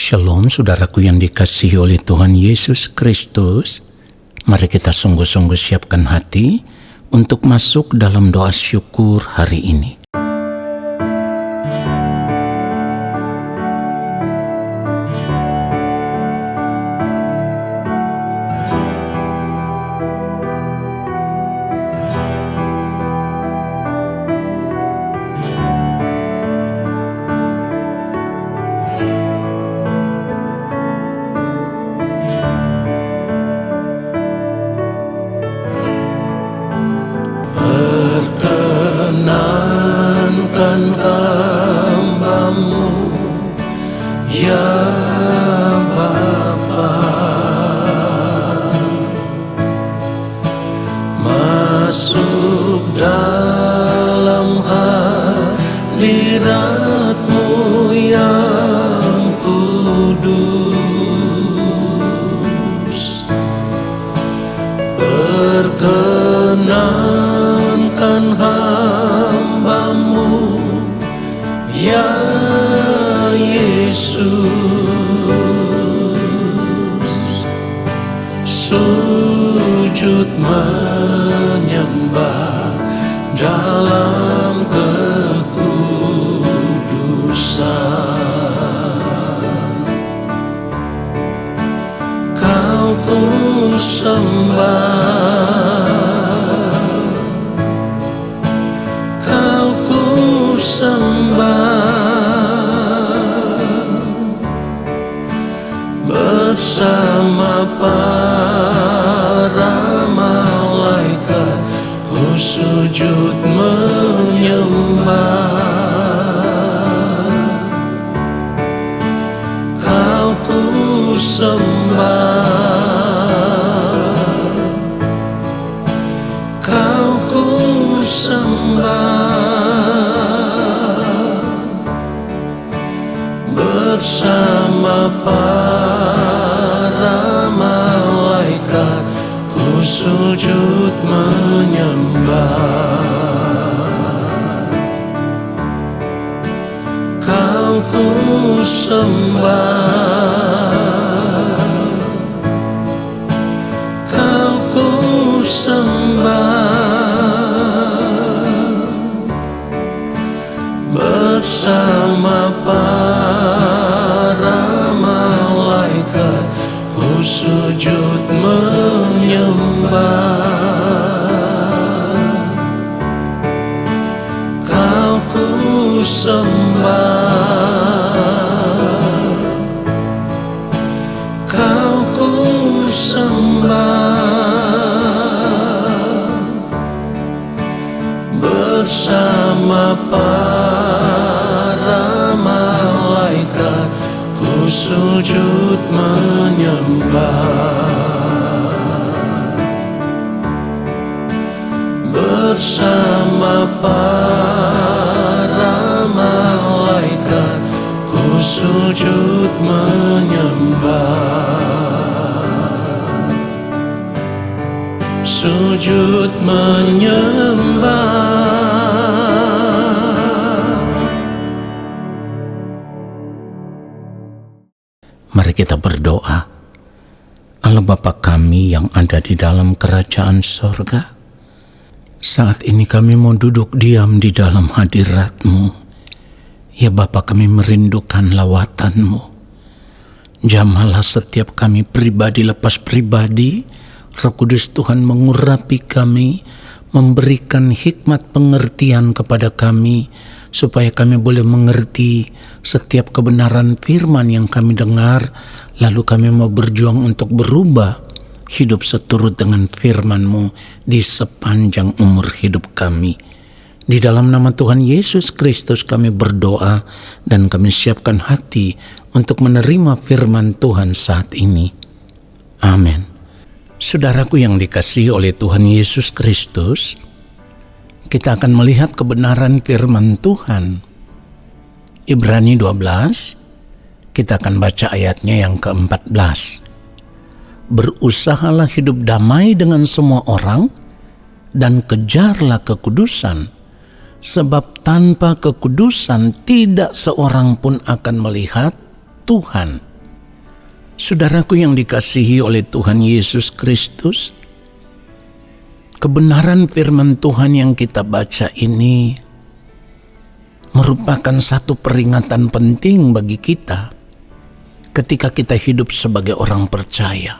Shalom saudaraku yang dikasihi oleh Tuhan Yesus Kristus. Mari kita sungguh-sungguh siapkan hati untuk masuk dalam doa syukur hari ini. Perkenankan hamba-Mu, ya Bapa, masuk dalam hadirat-Mu yang kudus. Perkenankan hamba-Mu, ya Yesus, sujud menyembah dalam kekudusan. Kau ku sembah, Kau ku sembah, bersama para malaikat ku sujud menyembah. Kau ku sembah, Kau ku sembah, bersama para malaikat ku sujud menyembah. Kau ku sembah, Kau ku sembah, bersama para malaikat ku sujud menyembah. Kau ku sembah, Kau ku sembah, bersama para malaikat ku sujud menyembah. Bersama para malaikat ku sujud menyembah. Sujud menyembah. Mari kita berdoa. Allah Bapa kami yang ada di dalam kerajaan sorga, saat ini kami mau duduk diam di dalam hadirat-Mu. Ya Bapa, kami merindukan lawatan-Mu. Jamahlah setiap kami pribadi lepas pribadi. Roh Kudus Tuhan mengurapi kami, memberikan hikmat pengertian kepada kami, supaya kami boleh mengerti setiap kebenaran firman yang kami dengar, lalu kami mau berjuang untuk berubah, hidup seturut dengan firman-Mu di sepanjang umur hidup kami. Di dalam nama Tuhan Yesus Kristus kami berdoa dan kami siapkan hati untuk menerima firman Tuhan saat ini. Amin. Saudaraku yang dikasihi oleh Tuhan Yesus Kristus, kita akan melihat kebenaran firman Tuhan. Ibrani 12, kita akan baca ayatnya yang ke-14. Berusahalah hidup damai dengan semua orang dan kejarlah kekudusan, sebab tanpa kekudusan tidak seorang pun akan melihat Tuhan. Saudaraku yang dikasihi oleh Tuhan Yesus Kristus, kebenaran firman Tuhan yang kita baca ini merupakan satu peringatan penting bagi kita ketika kita hidup sebagai orang percaya.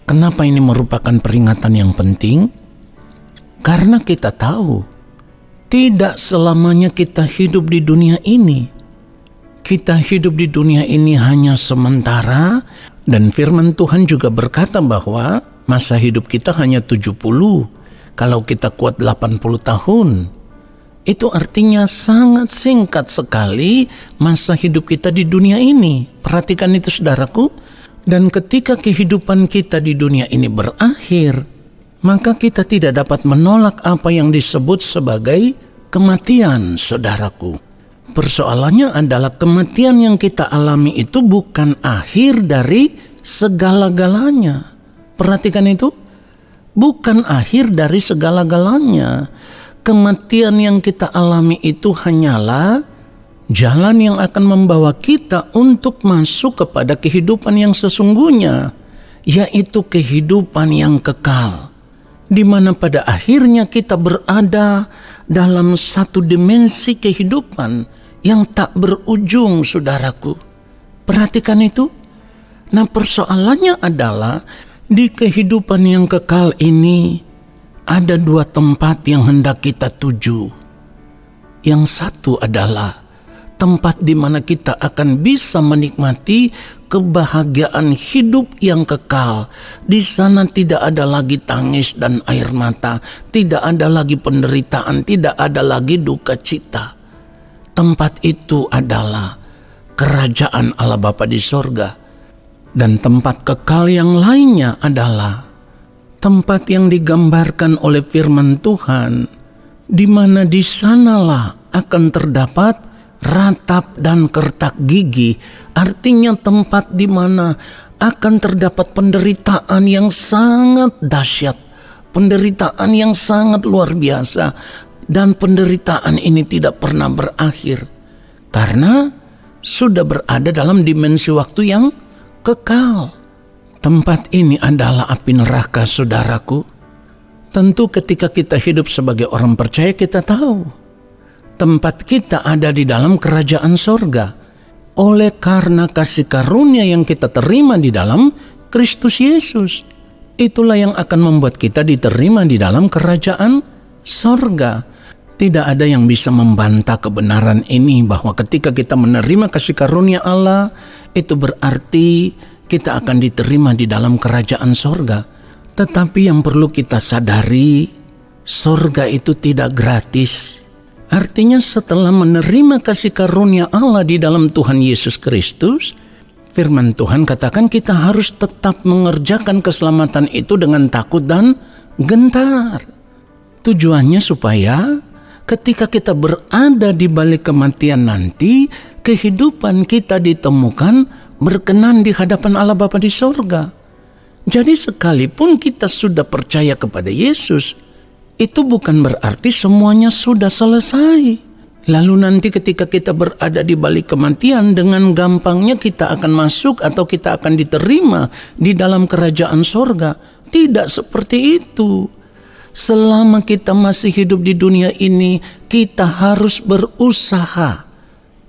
Kenapa ini merupakan peringatan yang penting? Karena kita tahu tidak selamanya kita hidup di dunia ini. Kita hidup di dunia ini hanya sementara, dan firman Tuhan juga berkata bahwa masa hidup kita hanya 70. Kalau kita kuat 80 tahun. Itu artinya sangat singkat sekali masa hidup kita di dunia ini. Perhatikan itu saudaraku. Dan ketika kehidupan kita di dunia ini berakhir, maka kita tidak dapat menolak apa yang disebut sebagai kematian, saudaraku. Persoalannya adalah kematian yang kita alami itu bukan akhir dari segala-galanya. Perhatikan itu. Bukan akhir dari segala-galanya. Kematian yang kita alami itu hanyalah jalan yang akan membawa kita untuk masuk kepada kehidupan yang sesungguhnya, yaitu kehidupan yang kekal, di mana pada akhirnya kita berada dalam satu dimensi kehidupan yang tak berujung, saudaraku. Perhatikan itu. Nah, persoalannya adalah di kehidupan yang kekal ini ada dua tempat yang hendak kita tuju. Yang satu adalah tempat di mana kita akan bisa menikmati kebahagiaan hidup yang kekal. Di sana tidak ada lagi tangis dan air mata, tidak ada lagi penderitaan, tidak ada lagi duka cita. Tempat itu adalah kerajaan Allah Bapa di sorga. Dan tempat kekal yang lainnya adalah tempat yang digambarkan oleh firman Tuhan, di mana di sanalah akan terdapat ratap dan kertak gigi. Artinya tempat di mana akan terdapat penderitaan yang sangat dahsyat, penderitaan yang sangat luar biasa. Dan penderitaan ini tidak pernah berakhir, karena sudah berada dalam dimensi waktu yang kekal. Tempat ini adalah api neraka, saudaraku. Tentu ketika kita hidup sebagai orang percaya, kita tahu tempat kita ada di dalam kerajaan sorga. Oleh karena kasih karunia yang kita terima di dalam Kristus Yesus, itulah yang akan membuat kita diterima di dalam kerajaan sorga. Tidak ada yang bisa membantah kebenaran ini, bahwa ketika kita menerima kasih karunia Allah, itu berarti kita akan diterima di dalam kerajaan sorga. Tetapi yang perlu kita sadari, sorga itu tidak gratis. Artinya setelah menerima kasih karunia Allah di dalam Tuhan Yesus Kristus, firman Tuhan katakan kita harus tetap mengerjakan keselamatan itu dengan takut dan gentar. Tujuannya supaya ketika kita berada di balik kematian nanti, kehidupan kita ditemukan berkenan di hadapan Allah Bapa di sorga. Jadi sekalipun kita sudah percaya kepada Yesus, itu bukan berarti semuanya sudah selesai. Lalu nanti ketika kita berada di balik kematian, dengan gampangnya kita akan masuk atau kita akan diterima di dalam kerajaan sorga. Tidak seperti itu. Selama kita masih hidup di dunia ini, kita harus berusaha.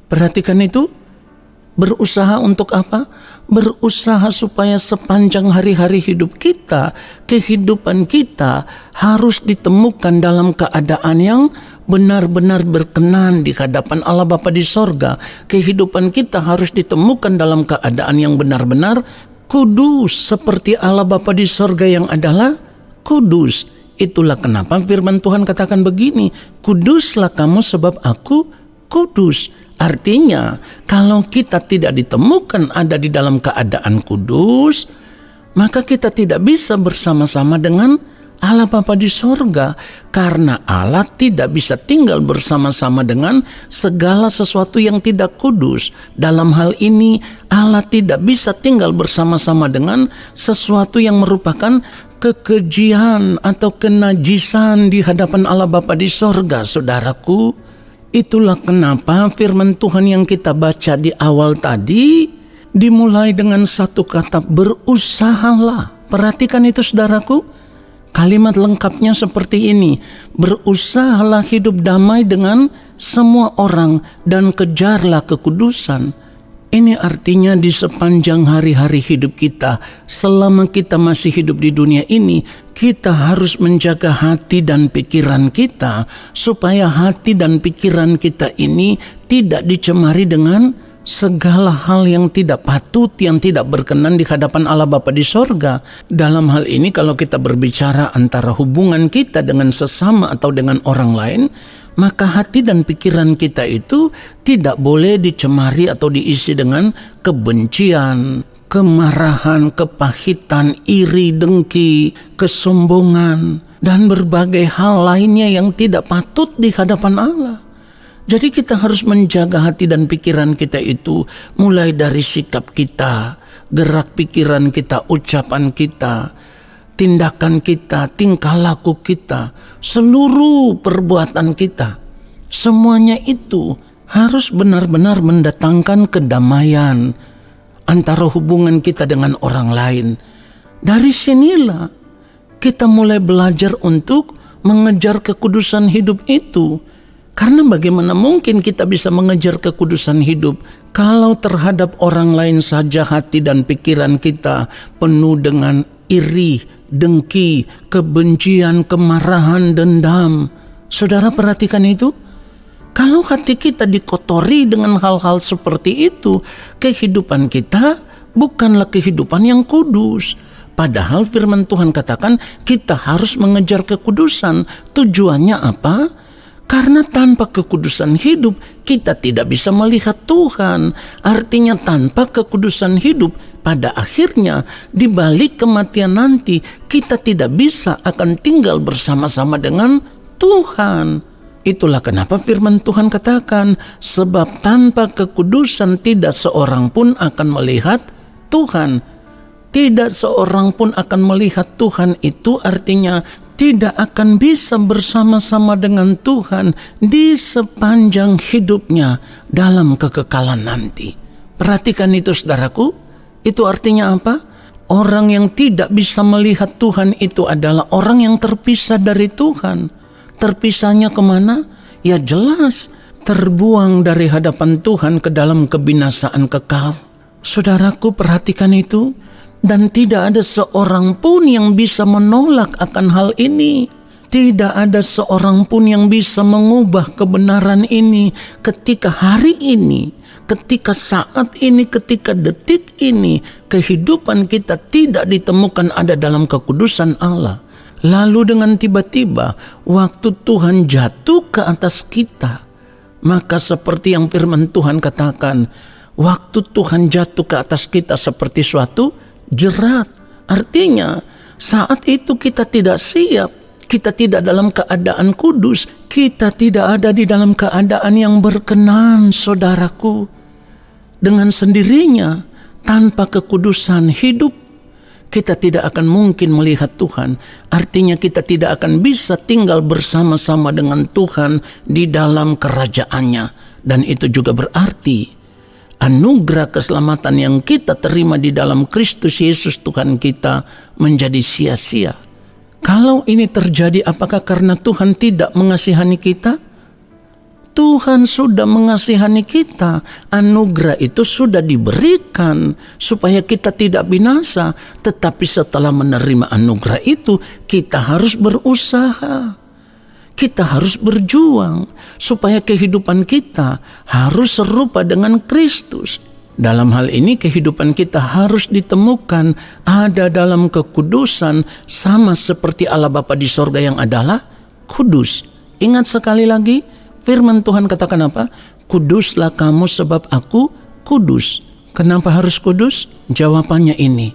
Perhatikan itu. Berusaha untuk apa? Berusaha supaya sepanjang hari-hari hidup kita, kehidupan kita harus ditemukan dalam keadaan yang benar-benar berkenan di hadapan Allah Bapa di sorga. Kehidupan kita harus ditemukan dalam keadaan yang benar-benar kudus, seperti Allah Bapa di sorga yang adalah kudus. Itulah kenapa firman Tuhan katakan begini, kuduslah kamu sebab aku kudus. Artinya, kalau kita tidak ditemukan ada di dalam keadaan kudus, maka kita tidak bisa bersama-sama dengan Allah Bapa di sorga. Karena Allah tidak bisa tinggal bersama-sama dengan segala sesuatu yang tidak kudus. Dalam hal ini, Allah tidak bisa tinggal bersama-sama dengan sesuatu yang merupakan kekejian atau kenajisan di hadapan Allah Bapa di sorga, saudaraku. Itulah kenapa firman Tuhan yang kita baca di awal tadi Dimulai dengan satu kata, berusahalah. Perhatikan itu saudaraku. Kalimat lengkapnya seperti ini. Berusahalah hidup damai dengan semua orang dan kejarlah kekudusan. Ini artinya di sepanjang hari-hari hidup kita, selama kita masih hidup di dunia ini, kita harus menjaga hati dan pikiran kita, supaya hati dan pikiran kita ini tidak dicemari dengan segala hal yang tidak patut, yang tidak berkenan di hadapan Allah Bapa di sorga. Dalam hal ini kalau kita berbicara antara hubungan kita dengan sesama atau dengan orang lain, maka hati dan pikiran kita itu tidak boleh dicemari atau diisi dengan kebencian, kemarahan, kepahitan, iri, dengki, kesombongan, dan berbagai hal lainnya yang tidak patut di hadapan Allah. Jadi kita harus menjaga hati dan pikiran kita itu mulai dari sikap kita, gerak pikiran kita, ucapan kita, tindakan kita, tingkah laku kita, seluruh perbuatan kita. Semuanya itu harus benar-benar mendatangkan kedamaian antara hubungan kita dengan orang lain. Dari sinilah kita mulai belajar untuk mengejar kekudusan hidup itu. Karena bagaimana mungkin kita bisa mengejar kekudusan hidup kalau terhadap orang lain saja hati dan pikiran kita penuh dengan iri, dengki, kebencian, kemarahan, dendam. Saudara perhatikan itu. Kalau hati kita dikotori dengan hal-hal seperti itu, kehidupan kita bukanlah kehidupan yang kudus. Padahal firman Tuhan katakan kita harus mengejar kekudusan. Tujuannya apa? Karena tanpa kekudusan hidup, kita tidak bisa melihat Tuhan. Artinya tanpa kekudusan hidup, pada akhirnya di balik kematian nanti, kita tidak bisa akan tinggal bersama-sama dengan Tuhan. Itulah kenapa firman Tuhan katakan, sebab tanpa kekudusan tidak seorang pun akan melihat Tuhan. Tidak seorang pun akan melihat Tuhan, itu artinya tidak akan bisa bersama-sama dengan Tuhan di sepanjang hidupnya dalam kekekalan nanti. Perhatikan itu saudaraku, itu artinya apa? Orang yang tidak bisa melihat Tuhan itu adalah orang yang terpisah dari Tuhan. Terpisahnya kemana? Ya jelas, terbuang dari hadapan Tuhan ke dalam kebinasaan kekal. Saudaraku perhatikan itu. Dan tidak ada seorang pun yang bisa menolak akan hal ini. Tidak ada seorang pun yang bisa mengubah kebenaran ini ketika hari ini, ketika saat ini, ketika detik ini, kehidupan kita tidak ditemukan ada dalam kekudusan Allah. Lalu dengan tiba-tiba waktu Tuhan jatuh ke atas kita, maka seperti yang firman Tuhan katakan, waktu Tuhan jatuh ke atas kita seperti suatu jerat. Artinya saat itu kita tidak siap, kita tidak dalam keadaan kudus, kita tidak ada di dalam keadaan yang berkenan. Saudaraku, dengan sendirinya tanpa kekudusan hidup kita tidak akan mungkin melihat Tuhan. Artinya kita tidak akan bisa tinggal bersama-sama dengan Tuhan di dalam kerajaannya. Dan itu juga berarti anugerah keselamatan yang kita terima di dalam Kristus Yesus Tuhan kita menjadi sia-sia. Kalau ini terjadi, apakah karena Tuhan tidak mengasihani kita? Tuhan sudah mengasihani kita. Anugerah itu sudah diberikan supaya kita tidak binasa. Tetapi setelah menerima anugerah itu, kita harus berusaha. Kita harus berjuang supaya kehidupan kita harus serupa dengan Kristus. Dalam hal ini kehidupan kita harus ditemukan ada dalam kekudusan sama seperti Allah Bapa di sorga yang adalah kudus. Ingat sekali lagi firman Tuhan katakan apa? Kuduslah kamu sebab aku kudus. Kenapa harus kudus? Jawabannya ini.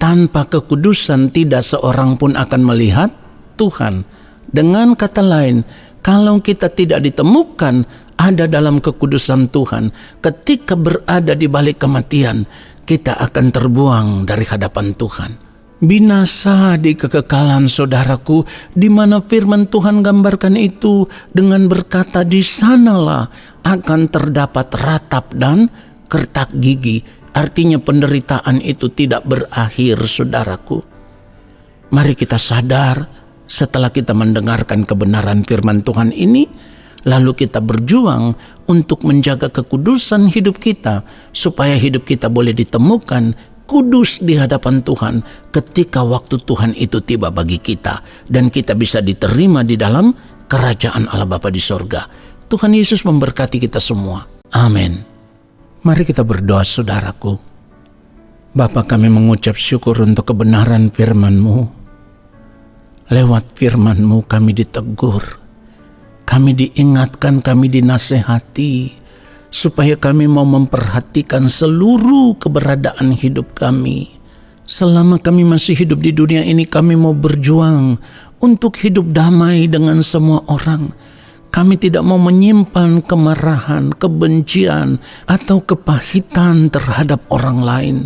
Tanpa kekudusan tidak seorang pun akan melihat Tuhan. Dengan kata lain, kalau kita tidak ditemukan ada dalam kekudusan Tuhan, ketika berada di balik kematian, kita akan terbuang dari hadapan Tuhan. Binasa di kekekalan saudaraku, di mana firman Tuhan gambarkan itu dengan berkata, di sanalah akan terdapat ratap dan kertak gigi. Artinya penderitaan itu tidak berakhir, saudaraku. Mari kita sadar setelah kita mendengarkan kebenaran firman Tuhan ini, lalu kita berjuang untuk menjaga kekudusan hidup kita, supaya hidup kita boleh ditemukan kudus di hadapan Tuhan ketika waktu Tuhan itu tiba bagi kita, dan kita bisa diterima di dalam kerajaan Allah Bapa di sorga. Tuhan Yesus memberkati kita semua. Amin. Mari kita berdoa, saudaraku. Bapa, kami mengucap syukur untuk kebenaran firman-Mu. Lewat firman-Mu kami ditegur, kami diingatkan, kami dinasehati, supaya kami mau memperhatikan seluruh keberadaan hidup kami. Selama kami masih hidup di dunia ini, kami mau berjuang untuk hidup damai dengan semua orang. Kami tidak mau menyimpan kemarahan, kebencian, atau kepahitan terhadap orang lain.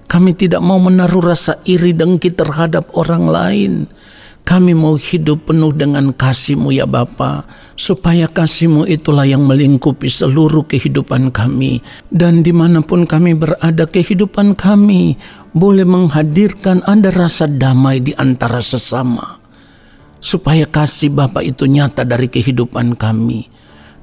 Kami tidak mau menaruh rasa iri dengki terhadap orang lain. Kami mau hidup penuh dengan kasih-Mu ya Bapa, supaya kasih-Mu itulah yang melingkupi seluruh kehidupan kami. Dan dimanapun kami berada, kehidupan kami boleh menghadirkan ada rasa damai di antara sesama. Supaya kasih Bapa itu nyata dari kehidupan kami.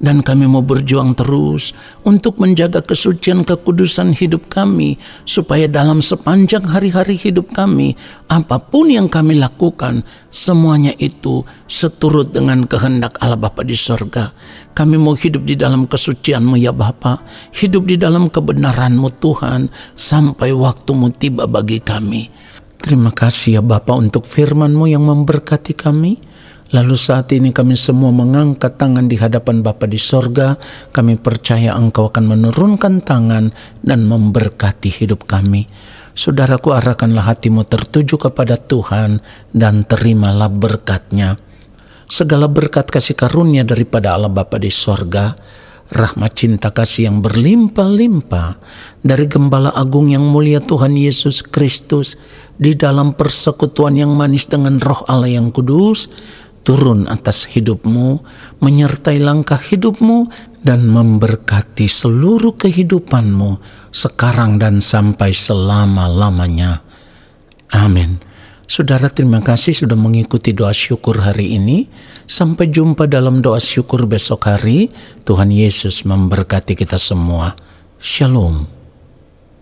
Dan kami mau berjuang terus untuk menjaga kesucian kekudusan hidup kami, supaya dalam sepanjang hari-hari hidup kami, apapun yang kami lakukan, semuanya itu seturut dengan kehendak Allah Bapa di sorga. Kami mau hidup di dalam kesucian-Mu ya Bapa, hidup di dalam kebenaran-Mu Tuhan, sampai waktu-Mu tiba bagi kami. Terima kasih ya Bapa untuk firman-Mu yang memberkati kami. Lalu saat ini kami semua mengangkat tangan di hadapan Bapa di sorga. Kami percaya Engkau akan menurunkan tangan dan memberkati hidup kami. Saudaraku, arahkanlah hatimu tertuju kepada Tuhan dan terimalah berkat-Nya. Segala berkat kasih karunia daripada Allah Bapa di sorga, rahmat cinta kasih yang berlimpah-limpah dari Gembala Agung yang mulia Tuhan Yesus Kristus, di dalam persekutuan yang manis dengan Roh Allah yang kudus, turun atas hidupmu, menyertai langkah hidupmu, dan memberkati seluruh kehidupanmu sekarang dan sampai selama-lamanya. Amin. Saudara, terima kasih sudah mengikuti doa syukur hari ini. Sampai jumpa dalam doa syukur besok hari. Tuhan Yesus memberkati kita semua. Shalom.